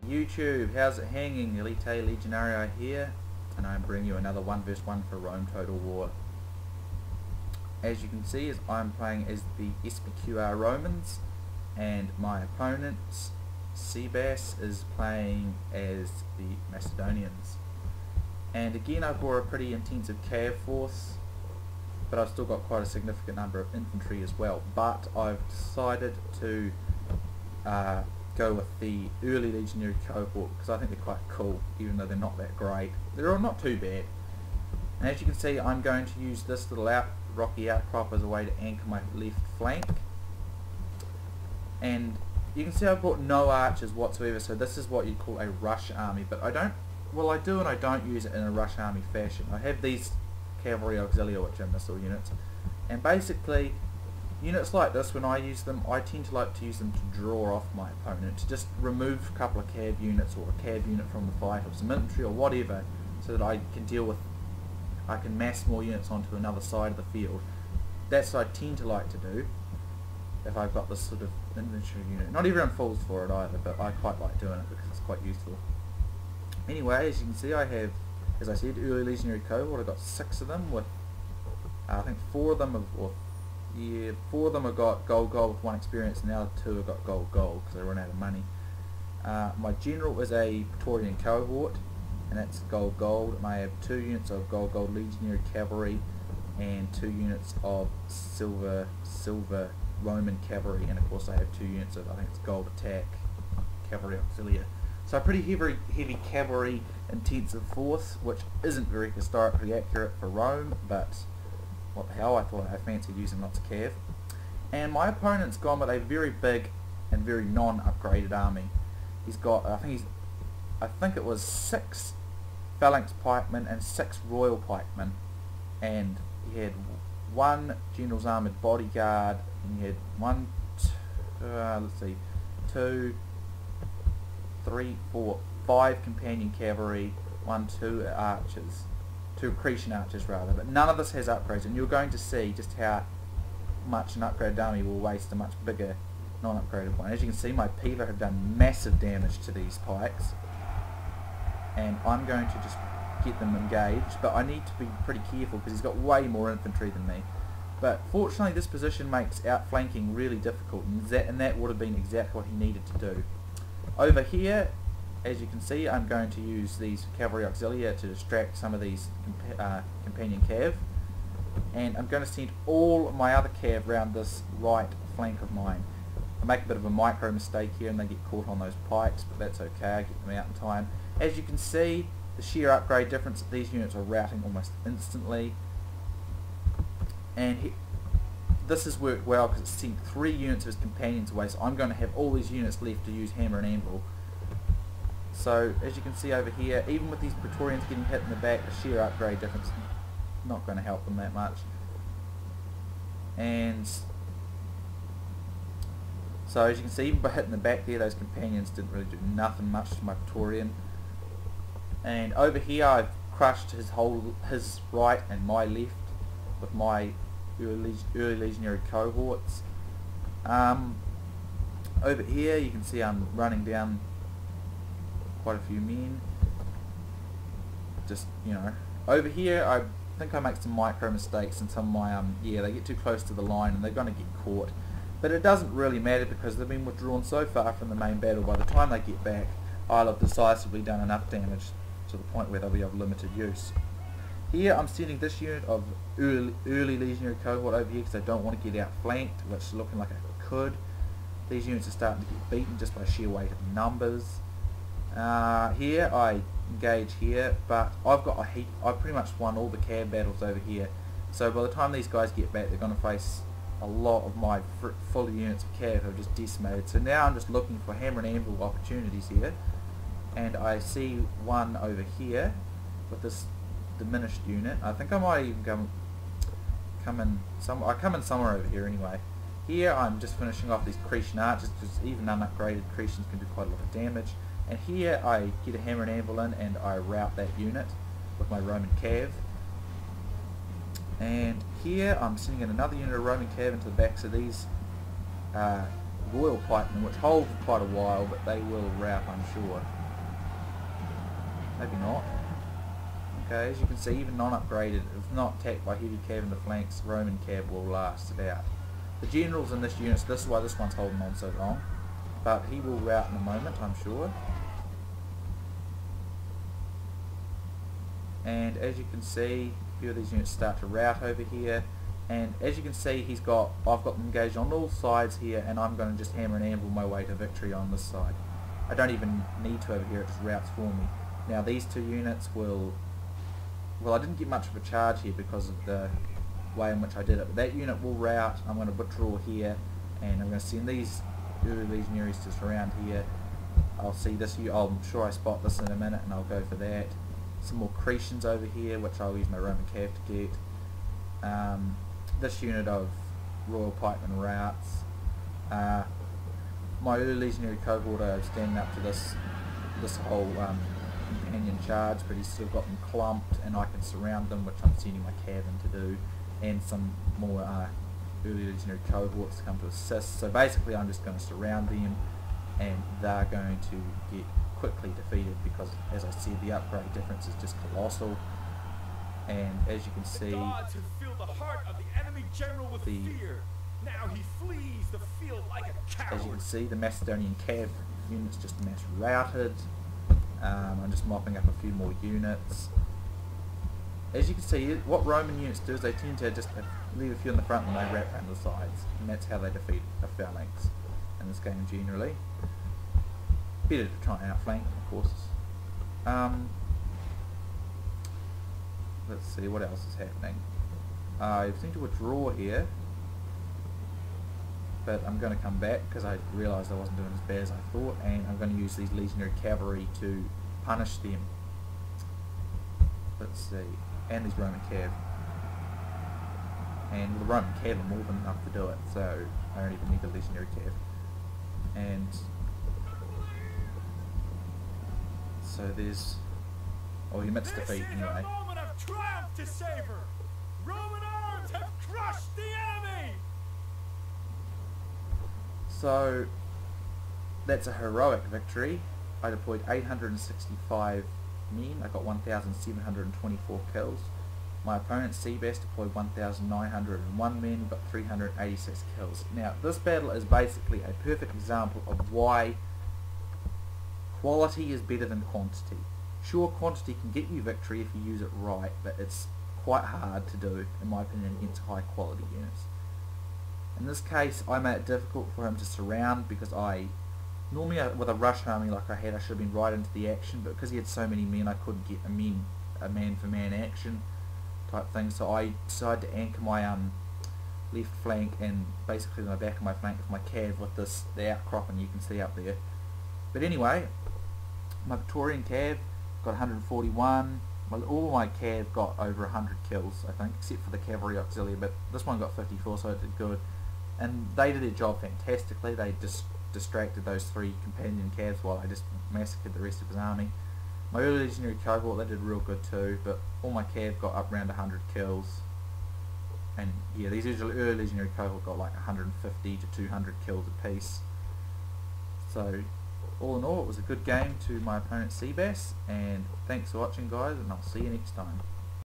YouTube, how's it hanging? Elite Legionario here, and I'm bringing you another 1 vs 1 for Rome Total War. As you can see, as I'm playing as the SPQR Romans, and my opponent, Sebas, is playing as the Macedonians. And again, I brought a pretty intensive cav force, but I've still got quite a significant number of infantry as well. But I've decided to go with the early legionary cohort because I think they're quite cool, even though they're not that great. They're not too bad. And as you can see, I'm going to use this little rocky outcrop as a way to anchor my left flank. And you can see I brought no archers whatsoever, so this is what you'd call a rush army. But I do and I don't use it in a rush army fashion. I have these cavalry auxilia, which are missile units, and basically units like this, when I use them, I tend to like to use them to draw off my opponent, to just remove a couple of cav units or a cav unit from the fight, or some infantry or whatever, so that I can mass more units onto another side of the field. That's what I tend to like to do if I've got this sort of infantry unit. Not everyone falls for it either, but I quite like doing it because it's quite useful. Anyway, as you can see, I have, as I said, early legionary cohort. I've got 6 of them with, I think 4 of them have, 4 of them have got gold with 1 experience, and the other 2 have got gold because they run out of money. My general is a Praetorian cohort, and that's gold, and I have 2 units of gold legionary cavalry and 2 units of silver Roman cavalry, and of course I have 2 units of, I think it's gold attack cavalry auxilia. So a pretty heavy cavalry intensive force, which isn't very historically accurate for Rome, but what the hell, I thought I fancied using lots of cav. And my opponent's gone with a very big and very non-upgraded army. He's got, I think it was 6 phalanx pikemen and 6 royal pikemen, and he had 1 general's armoured bodyguard, and he had 2, 3, 4, 5 companion cavalry, 2 archers. 2 Cretan archers rather, but none of this has upgrades, and you're going to see just how much an upgraded army will waste a much bigger non-upgraded one. As you can see, my peeler have done massive damage to these pikes, and I'm going to just get them engaged, but I need to be pretty careful because he's got way more infantry than me. But fortunately this position makes outflanking really difficult, and that would have been exactly what he needed to do. Over here, as you can see, I'm going to use these cavalry auxilia to distract some of these companion cav, and I'm going to send all my other cav around this right flank of mine. I make a bit of a micro mistake here and they get caught on those pikes, but that's okay, I get them out in time. As you can see, the sheer upgrade difference, these units are routing almost instantly, and this has worked well because it's sent 3 units of his companions away, so I'm going to have all these units left to use hammer and anvil. So as you can see over here, even with these Praetorians getting hit in the back, the sheer upgrade difference is not going to help them that much. And so as you can see, even by hitting the back there, those companions didn't really do nothing much to my Praetorian. And over here I've crushed his right and my left with my early legionary cohorts. Over here you can see I'm running down quite a few men. Just, over here I think I make some micro mistakes, and some of my they get too close to the line and they're going to get caught. But it doesn't really matter because they've been withdrawn so far from the main battle. By the time they get back, I'll have decisively done enough damage to the point where they'll be of limited use. Here I'm sending this unit of early legionary cohort over here because I don't want to get outflanked, which is looking like I could. These units are starting to get beaten just by sheer weight of numbers. Here I engage here, but I've pretty much won all the cav battles over here, so by the time these guys get back they're going to face a lot of my full units of cav who are just decimated. So now I'm just looking for hammer and anvil opportunities here, and I see one over here with this diminished unit. I think I might even come in somewhere over here anyway. Here I'm just finishing off these Cretan archers because even unupgraded Cretans can do quite a lot of damage. And here I get a hammer and anvil in and I rout that unit with my Roman cav. And here I'm sending in another unit of Roman cav into the backs of these Royal Pikemen, which hold for quite a while, but they will rout, I'm sure. Maybe not. Okay, as you can see, even non-upgraded, if not attacked by heavy cav in the flanks, Roman cav will last it out. The generals in this unit, so this is why this one's holding on so long, but he will rout in a moment, I'm sure. And as you can see, a few of these units start to rout over here, and as you can see, I've got them engaged on all sides here, and I'm going to just hammer and anvil my way to victory on this side. I don't even need to over here, it just routs for me. Now these two units will, well, I didn't get much of a charge here because of the way in which I did it, but that unit will rout. I'm going to withdraw here, and I'm going to send these early legionaries to surround here. I'll see this, I'm sure I spot this in a minute, and I'll go for that. Some more Cretians over here, which I'll use my Roman cav to get. This unit of Royal Pikemen routs. My early legionary cohort are standing up to this whole companion charge, but he's still got them clumped, and I can surround them, which I'm sending my cav in to do, and some more early legionary cohorts to come to assist. So basically I'm just going to surround them, and they're going to get quickly defeated because, as I said, the upgrade difference is just colossal. And as you can see, gods have filled the heart of the enemy general with fear. Now he flees the field like a coward. As you can see, the Macedonian cav units just mass routed. I'm just mopping up a few more units. As you can see, what Roman units do is they tend to just leave a few in the front and they wrap around the sides, and that's how they defeat a phalanx in this game generally. Better to try and outflank, of course. Let's see what else is happening. I seem to withdraw here, but I'm going to come back because I realised I wasn't doing as bad as I thought, and I'm going to use these legionary cavalry to punish them. Let's see, and these Roman cav. And the Roman cav are more than enough to do it, so I don't even need the legionary cav. And so there's, oh, he admits defeat anyway. Moment of triumph to savor. Roman arms have crushed the enemy. So that's a heroic victory. I deployed 865 men. I got 1,724 kills. My opponent Sebas deployed 1,901 men, got 386 kills. Now this battle is basically a perfect example of why quality is better than quantity. Sure, quantity can get you victory if you use it right, but it's quite hard to do, in my opinion, against high quality units. In this case, I made it difficult for him to surround because normally with a rush army like I had, I should have been right into the action, but because he had so many men, I couldn't get a man for man action type thing, so I decided to anchor my left flank and basically the back of my flank with my cav with the outcropping you can see up there. But anyway, my Victorian cav got 141, all my cav got over 100 kills, I think, except for the cavalry auxiliary, but this one got 54, so it did good. And they did their job fantastically. They distracted those three companion cavs while I just massacred the rest of his army. My early legionary cohort, they did real good too, but all my cav got up around 100 kills. And yeah, these early legionary cohort got like 150 to 200 kills apiece. So all in all, it was a good game to my opponent Sebas, and thanks for watching guys, and I'll see you next time.